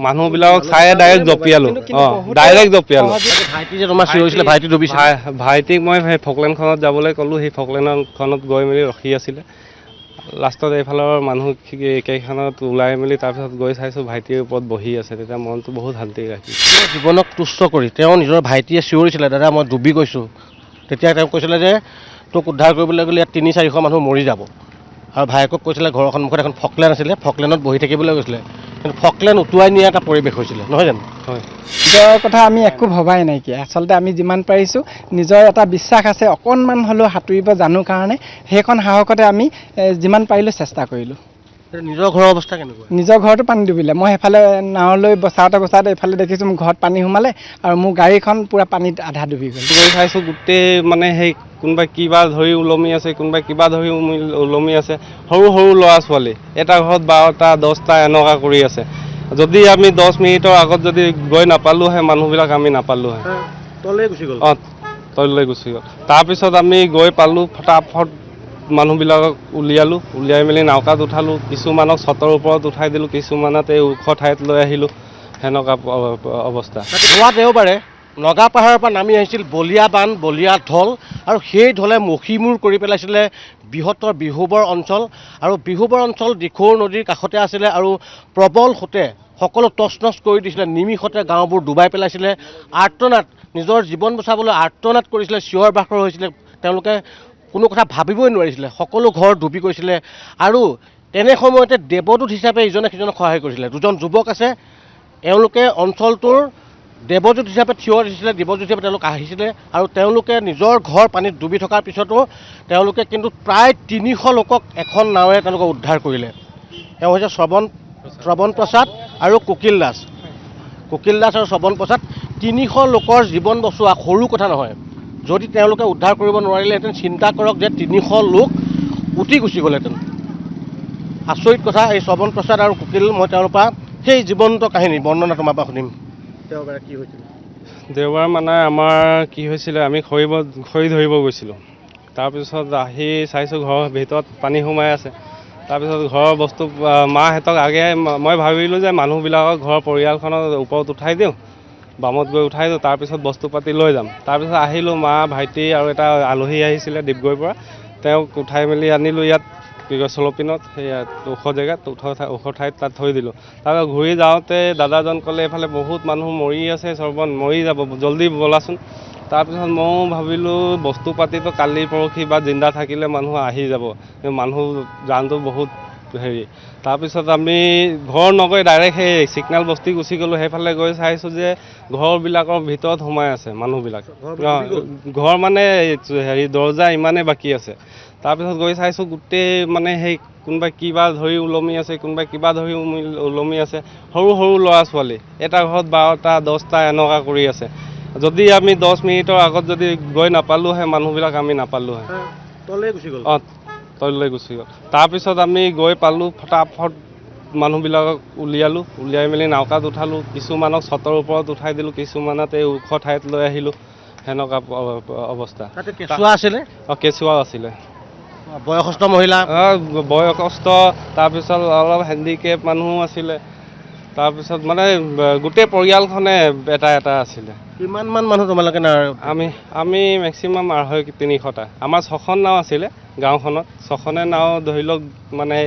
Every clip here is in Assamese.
মানুহবিলাকক চাই ডাইৰেক্ট জঁপিয়ালো ডাইৰেক্ট জঁপিয়ালো ভাইটি যে তোমাৰ চিঞৰিছিলে ভাইটি ডুবিছে ভাইটিক মই সেই ফকলেণ্ডখনত যাবলৈ ক'লোঁ সেই ফকলেণ্ডখনত গৈ মেলি ৰখি আছিলে লাষ্টত এইফালৰ মানুহ কেইখনত ওলাই মেলি তাৰপিছত গৈ চাইছোঁ ভাইটিৰ ওপৰত বহি আছে তেতিয়া মনটো বহুত শান্তি ৰাখিছে জীৱনক তুষ্ট কৰি তেওঁ নিজৰ ভাইটিয়ে চিঞৰিছিলে দাদা মই ডুবি গৈছোঁ তেতিয়া তেওঁ কৈছিলে যে তোক উদ্ধাৰ কৰিবলৈ গ'লে ইয়াত 300-400 মানুহ মৰি যাব আৰু ভায়েকক কৈছিলে ঘৰৰ সন্মুখত এখন ফকলেণ্ড আছিলে ফকলেণ্ডত বহি থাকিবলৈ গৈছিলে কিন্তু ফকলেণ্ড উটুৱাই নিয়া এটা পৰিৱেশ হৈছিলে নহয় জানো হয় নিজৰ কথা আমি একো ভবাই নাইকিয়া আচলতে আমি যিমান পাৰিছোঁ নিজৰ এটা বিশ্বাস আছে অকণমান হ'লেও সাঁতুৰিব জানো কাৰণে সেইখন সাহসতে আমি যিমান পাৰিলোঁ চেষ্টা কৰিলোঁ নিজৰ ঘৰৰ অৱস্থা কেনেকুৱা নিজৰ ঘৰতো পানী ডুবিলে মই সেইফালে নাৱলৈ বচাওঁতে এইফালে দেখিছোঁ মোৰ ঘৰত পানী সোমালে আৰু মোৰ গাড়ীখন পূৰা পানীত আধা ডুবি গ'ল গৈ চাইছোঁ গোটেই মানে সেই কোনোবাই কিবা ধৰি ওলমি আছে কোনোবাই কিবা ধৰি ওলমি আছে সৰু সৰু ল'ৰা ছোৱালী এটা ঘৰত 12টা 10টা এনেকুৱা কৰি আছে যদি আমি 10 মিনিটৰ আগত যদি গৈ নাপালোহে মানুহবিলাক আমি নাপালোহে তললৈ গুচি গ'ল তললৈ গুচি গ'ল তাৰপিছত আমি গৈ পালোঁ ফটাফট মানুহবিলাকক উলিয়াই মেলি নাওকাত উঠালোঁ কিছুমানক ছটৰ ওপৰত উঠাই দিলোঁ কিছুমানত এই ওখ ঠাইত লৈ আহিলোঁ সেনেকুৱা অৱস্থা যোৱা দেওবাৰে নগা পাহাৰৰ পৰা নামি আহিছিল বলীয়া বান বলীয়া ঢল আৰু সেই ঢলে মষিমূৰ কৰি পেলাইছিলে বৃহত্তৰ বিহুবৰ অঞ্চল আৰু বিহুবৰ অঞ্চল দিখৌৰ নদীৰ কাষতে আছিলে আৰু প্ৰবল সোঁতে সকলো তছনছ কৰি দিছিলে নিমিষতে গাঁওবোৰ ডুবাই পেলাইছিলে আৰ্তনাদ নিজৰ জীৱন বচাবলৈ আৰ্তনাদ কৰিছিলে চিঞৰ বাখৰ হৈছিলে তেওঁলোকে কোনো কথা ভাবিবই নোৱাৰিছিলে সকলো ঘৰ ডুবি গৈছিলে আৰু তেনে সময়তে দেৱদূত হিচাপে ইজনে সিজনক সহায় কৰিছিলে দুজন যুৱক আছে এওঁলোকে অঞ্চলটোৰ দেৱদূত হিচাপে থিয় দিছিলে দেৱদূত হিচাপে তেওঁলোক আহিছিলে আৰু তেওঁলোকে নিজৰ ঘৰ পানীত ডুবি থকাৰ পিছতো তেওঁলোকে কিন্তু প্ৰায় 300 লোকক এখন নাৱেৰে তেওঁলোকে উদ্ধাৰ কৰিলে এওঁ হৈছে শ্ৰৱণ প্ৰসাদ আৰু কুকিল দাস আৰু শ্ৰৱণ প্ৰসাদ 300 লোকৰ জীৱন বচোৱা সৰু কথা নহয় যদি তেওঁলোকে উদ্ধাৰ কৰিব নোৱাৰিলেহেঁতেন চিন্তা কৰক যে 300 লোক উটি গুচি গ'লহেঁতেন আচৰিত কথা এই শ্ৰৱণ প্ৰসাদ আৰু কুকিল মই তেওঁলোকৰ পৰা সেই জীৱন্ত কাহিনী বৰ্ণনা তোমাৰ পৰা শুনিম দেওবাৰে কি হৈছিল দেওবাৰ মানে আমাৰ কি হৈছিলে আমি খৰি ধৰিব গৈছিলোঁ তাৰপিছত আহি চাইছোঁ ঘৰৰ ভিতৰত পানী সোমাই আছে তাৰপিছত ঘৰৰ বস্তু মাহঁতক আগে মই ভাবিলোঁ যে মানুহবিলাকক ঘৰৰ পৰিয়ালখনৰ ওপৰত উঠাই দিওঁ বামত গৈ উঠাই দিওঁ তাৰপিছত বস্তু পাতি লৈ যাম তাৰপিছত আহিলোঁ মা ভাইটি আৰু এটা আলহী আহিছিলে ডিগবৈৰ পৰা তেওঁক উঠাই মেলি আনিলোঁ ইয়াত কি কয় চলপিনত সেই ওখ জেগাত ওখ ঠাইত তাত থৈ দিলোঁ তাৰপিছত ঘূৰি যাওঁতে দাদাজন ক'লে এইফালে বহুত মানুহ মৰি আছে শ্ৰৱণ মৰি যাব জল্দি ব'লাচোন তাৰপিছত ময়ো ভাবিলোঁ বস্তু পাতিটো কালি পৰহি বা জিন্দা থাকিলে মানুহ আহি যাব মানুহ জানটো বহুত হেৰি তাৰপিছত আমি ঘৰ নগৈ ডাইৰেক্ট সেই চিগনেল বস্তি গুচি গ'লোঁ সেইফালে গৈ চাইছোঁ যে ঘৰবিলাকৰ ভিতৰত সোমাই আছে মানুহবিলাক ঘৰ মানে হেৰি দৰ্জা ইমানেই বাকী আছে তাৰপিছত গৈ চাইছোঁ গোটেই মানে সেই কোনোবাই কিবা ধৰি ওলমি আছে কোনোবাই কিবা ধৰি ওলমি আছে সৰু সৰু ল'ৰা ছোৱালী এটা ঘৰত 12টা 10টা এনেকুৱা কৰি আছে যদি আমি 10 মিনিটৰ আগত যদি গৈ নাপালোহে মানুহবিলাক আমি নাপালোহে তললৈ গুচি গ'ল তললৈ গুচি গ'ল তাৰপিছত আমি গৈ পালোঁ ফটাফট মানুহবিলাকক উলিয়াই মেলি নাওকাত উঠালোঁ কিছুমানক ছটৰ ওপৰত উঠাই দিলোঁ কিছুমানত এই ওখ ঠাইত লৈ আহিলোঁ সেনেকুৱা অৱস্থা কেঁচুৱা আছিলে কেঁচুৱাও আছিলে বয়সস্থ মহিলা বয়সস্থ তাৰপিছত অলপ হেণ্ডিকেপ মানুহো আছিলে তাৰপিছত মানে গোটেই পৰিয়ালখনে এটা আছিলে কিমানমান মানুহ তোমালোকে আমি মেক্সিমাম 250-300টা আমাৰ 6খন নাও আছিলে গাঁওখনত 6খনে নাও ধৰি লওক মানে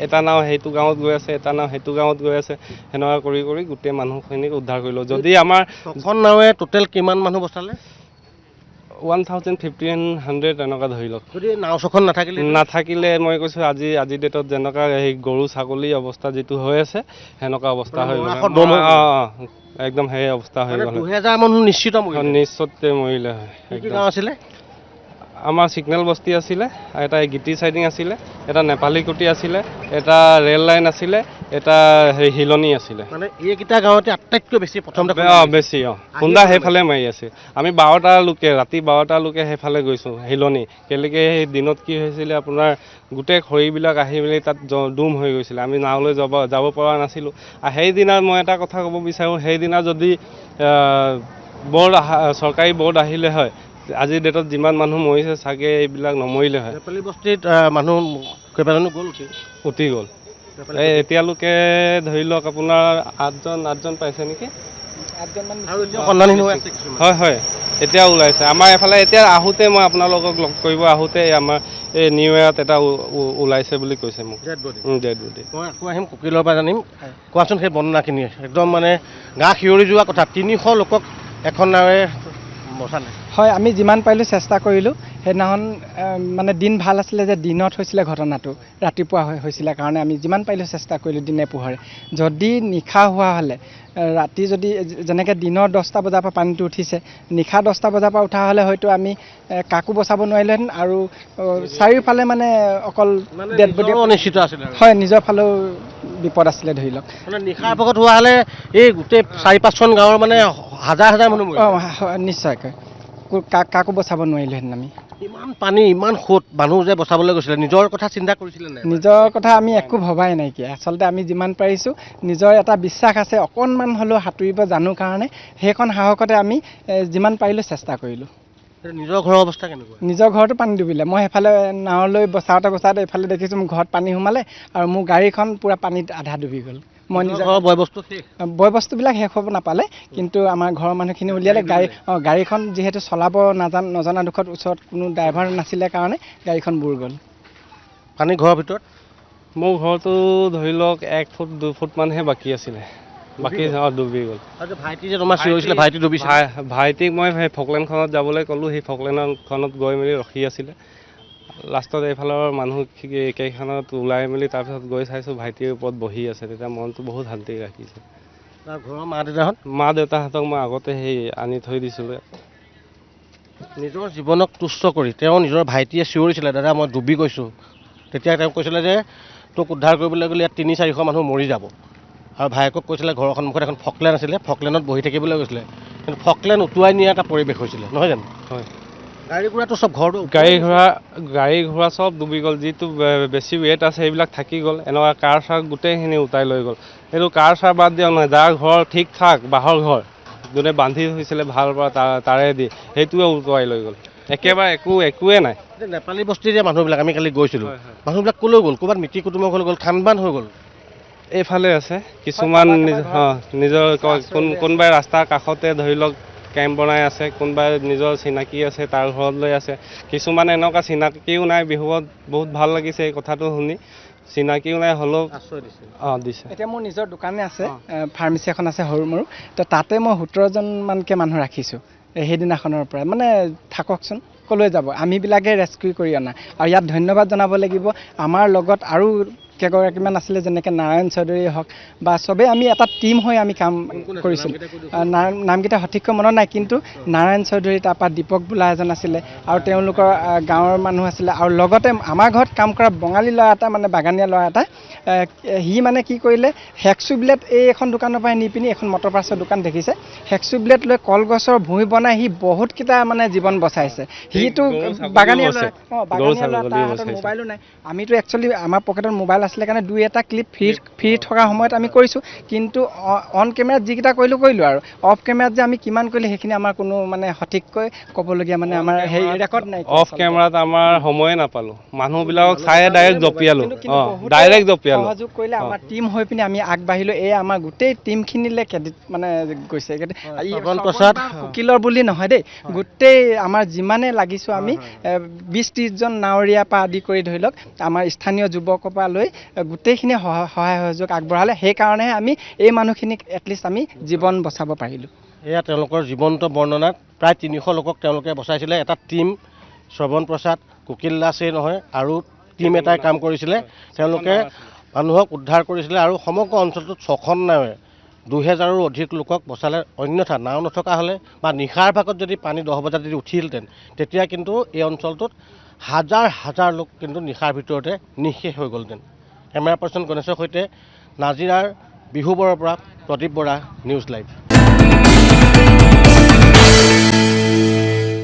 এটা নাও সেইটো গাঁৱত গৈ আছে এটা নাও সেইটো গাঁৱত গৈ আছে সেনেকুৱা কৰি গোটেই মানুহখিনিক উদ্ধাৰ কৰিলোঁ যদি আমাৰ 6খন নাৱে টোটেল কিমান মানুহ বচালে 1500 এনেকুৱা ধৰি লওক যদি নাও 6খন নাথাকিলে মই কৈছোঁ আজি ডেটত যেনেকুৱা সেই গৰু ছাগলী অৱস্থা যিটো হৈ আছে সেনেকুৱা অৱস্থা হৈ গ'ল একদম সেই অৱস্থা হৈ গ'ল 2000 মানুহ নিশ্চিত মৰিলে হয় কি গাঁও আছিলে আমাৰ চিগনেল বস্তি আছিলে এটা গিটি চাইডিং আছিলে এটা নেপালী কুটি আছিলে এটা ৰেল লাইন আছিলে এটা হিলনি আছিলে মানে এইকেইটা গাঁৱতে আটাইতকৈ বেছি প্ৰথমতে বেছি খুন্দা সেইফালে মাৰি আছে আমি ৰাতি 12টা লোকে সেইফালে গৈছোঁ হিলনি কেলেকে সেই দিনত কি হৈছিলে আপোনাৰ গোটেই খৰিবিলাক আহি মেলি তাত ডুম হৈ গৈছিলে আমি নাওলৈ যাব পৰা নাছিলোঁ সেইদিনা মই এটা কথা ক'ব বিচাৰোঁ সেইদিনা যদি চৰকাৰী বৰ্ড আহিলে হয় আজিৰ ডেটত যিমান মানুহ মৰিছে চাগে এইবিলাক নমৰিলে হয় নেপালী বস্তিত মানুহ কেইবাজনো উটি গ'ল এই এতিয়ালৈকে ধৰি লওক আপোনাৰ আঠজন পাইছে নেকি? আৰু এতিয়া সন্ধানহীন হৈ আছে কিছুমান। হয় হয়, এতিয়া ওলাইছে আমাৰ এফালে। এতিয়া আহোঁতে মই আপোনালোকক লগ কৰিব আহোঁতে আমাৰ এই নিউ ইয়েৰত এটা ওলাইছে বুলি কৈছে মোক। Dead body. Dead body. মই আকৌ আহিম কুকিলৰ পৰা জানিম। কোৱাচোন সেই বৰ্ণনাখিনি, একদম মানে গা শিয়ৰি যোৱা কথা। 300 লোকক এখন নাৱে বচালে। হয়, আমি যিমান পাৰিলোঁ চেষ্টা কৰিলোঁ। সেইদিনাখন মানে দিন ভাল আছিলে যে দিনত হৈছিলে ঘটনাটো, ৰাতিপুৱা হৈছিলে কাৰণে আমি যিমান পাৰিলোঁ চেষ্টা কৰিলোঁ দিনে পোহৰে। যদি নিশা হোৱা হ'লে, ৰাতি যদি যেনেকৈ দিনৰ 10টা বজাৰ পৰা পানীটো উঠিছে, নিশা 10টা বজাৰ পৰা উঠা হ'লে হয়তো আমি কাকো বচাব নোৱাৰিলোহেঁতেন। আৰু চাৰিওফালে মানে অকল ডেড বডি অনিশ্চিত আছিলে। হয়, নিজৰ ফালেও বিপদ আছিলে ধৰি লওক। মানে নিশাৰ ভাগত হোৱা হ'লে এই গোটেই 4-5খন গাঁৱৰ মানে হাজাৰ মানুহ মৰিলে। নিশ্চয়কৈ কাকো বচাব নোৱাৰিলোহেঁতেন আমি। ইমান পানী, ইমান সোঁত, মানুহ যে বচাবলৈ গৈছিলে, নিজৰ কথা চিন্তা কৰিছিলে নাই? নিজৰ কথা আমি একো ভবাই নাইকিয়া। আচলতে আমি যিমান পাৰিছোঁ, নিজৰ এটা বিশ্বাস আছে অকণমান হ'লেও সাঁতুৰিব জানো কাৰণে, সেইখন সাহসতে আমি যিমান পাৰিলোঁ চেষ্টা কৰিলোঁ। নিজৰ ঘৰৰ অৱস্থা কেনেকুৱা? নিজৰ ঘৰতো পানী ডুবিলে। মই সেইফালে নাৱলৈ বচাওঁতে এইফালে দেখিছোঁ মোৰ ঘৰত পানী সোমালে আৰু মোৰ গাড়ীখন পূৰা পানীত আধা ডুবি গ'ল। মই নিজৰ বয়-বস্তুবিলাক শেষ হ'ব নাপালে, কিন্তু আমাৰ ঘৰৰ মানুহখিনি উলিয়ালে। গাড়ীখন যিহেতু চলাব নজনা দুখত ওচৰত কোনো ড্ৰাইভাৰ নাছিলে কাৰণে গাড়ীখন বুৰ গ'ল। পানী ঘৰৰ ভিতৰত? মোৰ ঘৰটো ধৰি লওক 1 ফুট 2 ফুটমানহে বাকী আছিলে, বাকী ডুবি গ'ল। ভাইটি যে তোমাৰ চিঞৰিছিলে, ভাইটি ডুবিছে? ভাইটিক মই সেই ফকলেণ্ডখনত যাবলৈ ক'লোঁ, সেই ফকলেণ্ডখনত গৈ মেলি ৰখি আছিলে। লাষ্টত এইফালৰ মানুহ কেইখনত ওলাই মেলি তাৰপিছত গৈ চাইছোঁ ভাইটিৰ ওপৰত বহি আছে। তেতিয়া মনটো বহুত শান্তি ৰাখিছে। ঘৰৰ মা দেউতাহঁতক মই আগতে সেই আনি থৈ দিছিলোঁ। নিজৰ জীৱনক তুষ্ট কৰি তেওঁ নিজৰ ভাইটিয়ে চিঞৰিছিলে, দাদা মই ডুবি গৈছোঁ। তেতিয়া তেওঁ কৈছিলে যে তোক উদ্ধাৰ কৰিবলৈ গ'লে ইয়াত 300-400 মানুহ মৰি যাব। আৰু ভায়েকক কৈছিলে ঘৰৰ সন্মুখত এখন ফকলেণ্ড আছিলে, ফকলেণ্ডত বহি থাকিবলৈ গৈছিলে। কিন্তু ফকলেণ্ড উটুৱাই নিয়া এটা পৰিৱেশ হৈছিলে, নহয় জানো? হয়। গাড়ী ঘোঁৰাটো চব ঘৰটো গাড়ী ঘোঁৰা চব ডুবি গ'ল। যিটো বেছি ৱেট আছে সেইবিলাক থাকি গ'ল। এনেকুৱা কাৰ চাৰ গোটেইখিনি উটাই লৈ গ'ল। সেইটো কাৰ চাৰ বাদ দিয়া নহয়, যাৰ ঘৰ ঠিক ঠাক বাঁহৰ ঘৰ, যোনে বান্ধি থৈছিলে ভাল পৰা তাৰে দি, সেইটোৱে উটুৱাই লৈ গ'ল। একেবাৰে একোৱে নাই। নেপালী বস্তিৰ যে মানুহবিলাক, আমি কালি গৈছিলোঁ, মানুহবিলাক ক'লৈ গ'ল? ক'ৰবাত মিতিৰ কুটুমৰ ঘৰলৈ গ'ল, খানবান হৈ গ'ল। এইফালে আছে কিছুমান নিজৰ কোনোবাই ৰাস্তাৰ কাষতে ধৰি লওক কেম্প বনাই আছে, কোনোবাই নিজৰ চিনাকি আছে তাৰ ঘৰত লৈ আছে। কিছুমান এনেকুৱা চিনাকিও নাই। বিহুত বহুত ভাল লাগিছে এই কথাটো শুনি। চিনাকিও নাই হ'লেও দিছে। এতিয়া মোৰ নিজৰ দোকানে আছে, ফাৰ্মাচী এখন আছে সৰু মৰু, তো তাতে মই 17জনমানকৈ মানুহ ৰাখিছোঁ সেইদিনাখনৰ পৰা। মানে থাককচোন, ক'লৈ যাব? আমিবিলাকে ৰেস্কিউ কৰি অনা। আৰু ইয়াত ধন্যবাদ জনাব লাগিব আমাৰ লগত আৰু কেইগৰাকীমান আছিলে, যেনেকৈ নাৰায়ণ চৌধুৰীয়ে হওক বা চবেই আমি এটা টীম হৈ আমি কাম কৰিছিলোঁ। নামকেইটা সঠিককৈ মনত নাই, কিন্তু নাৰায়ণ চৌধুৰী, তাৰপৰা দীপক বোলা এজন আছিলে, আৰু তেওঁলোকৰ গাঁৱৰ মানুহ আছিলে। আৰু লগতে আমাৰ ঘৰত কাম কৰা বঙালী ল'ৰা এটা, মানে বাগানীয়া ল'ৰা এটা, সি মানে কি কৰিলে, হেক্সু ব্লেড এখন দোকানৰ পৰা নি পিনি, এখন মটৰ পাৰ্চৰ দোকান দেখিছে, হেক্সু ব্লেড লৈ কলগছৰ ভূঁই বনাই সি বহুতকেইটা মানে জীৱন বচাইছে। সিটো বাগানীয়া ল'ৰা, তাৰ হাতত মোবাইলো নাই। আমিতো একচুৱেলি আমাৰ পকেটত মোবাইল আছিলে কাৰণে 2-এটা ক্লিপ ফ্ৰী থকা সময়ত আমি কৰিছোঁ। কিন্তু অন কেমেৰাত যিকেইটা কৰিলোঁ আৰু অফ কেমেৰাত যে আমি কিমান কৰিলোঁ সেইখিনি আমাৰ কোনো মানে সঠিককৈ ক'বলগীয়া মানে আমাৰ সেই ৰেকৰ্ড নাই। অফ কেমেৰাত আমাৰ সময়ে নাপালোঁ। মানুহবিলাকক চাই ডাইৰেক্ট জঁপিয়ালোঁ। সহযোগ কৰিলে আমাৰ টীম হৈ পিনি আমি আগবাঢ়িলোঁ। এই আমাৰ গোটেই টীমখিনিলৈ ক্ৰেডিট মানে গৈছে। কুকিলৰ বুলি নহয় দেই, গোটেই আমাৰ যিমানে লাগিছোঁ আমি 20-30জন নাৱৰীয়া পৰা আদি কৰি ধৰি লওক আমাৰ স্থানীয় যুৱকৰ পৰা লৈ গোটেইখিনি সহায় সহযোগ আগবঢ়ালে। সেইকাৰণেহে আমি এই মানুহখিনিক এটলিষ্ট আমি জীৱন বচাব পাৰিলোঁ। এয়া তেওঁলোকৰ জীৱন্ত বৰ্ণনাত প্ৰায় 300 লোকক তেওঁলোকে বচাইছিলে। এটা টীম, শ্ৰৱণ প্ৰসাদ, কুকিল দাসেই নহয় আৰু টীম এটাই কাম কৰিছিলে। তেওঁলোকে মানুহক উদ্ধাৰ কৰিছিলে আৰু সমগ্ৰ অঞ্চলটোত 6খন নাৱে 2000ৰো অধিক লোকক বচালে। অন্যথা নাও নথকা হ'লে বা নিশাৰ ভাগত যদি পানী 10 বজাত যদি উঠিলহেঁতেন, তেতিয়া কিন্তু এই অঞ্চলটোত হাজাৰ লোক কিন্তু নিশাৰ ভিতৰতে নিঃশেষ হৈ গ'লহেঁতেন। কেমেৰা পাৰ্চন গণেশৰ সৈতে নাজিৰাৰ বিহুবৰৰ পৰা প্ৰদীপ বৰা, নিউজ লাইভ।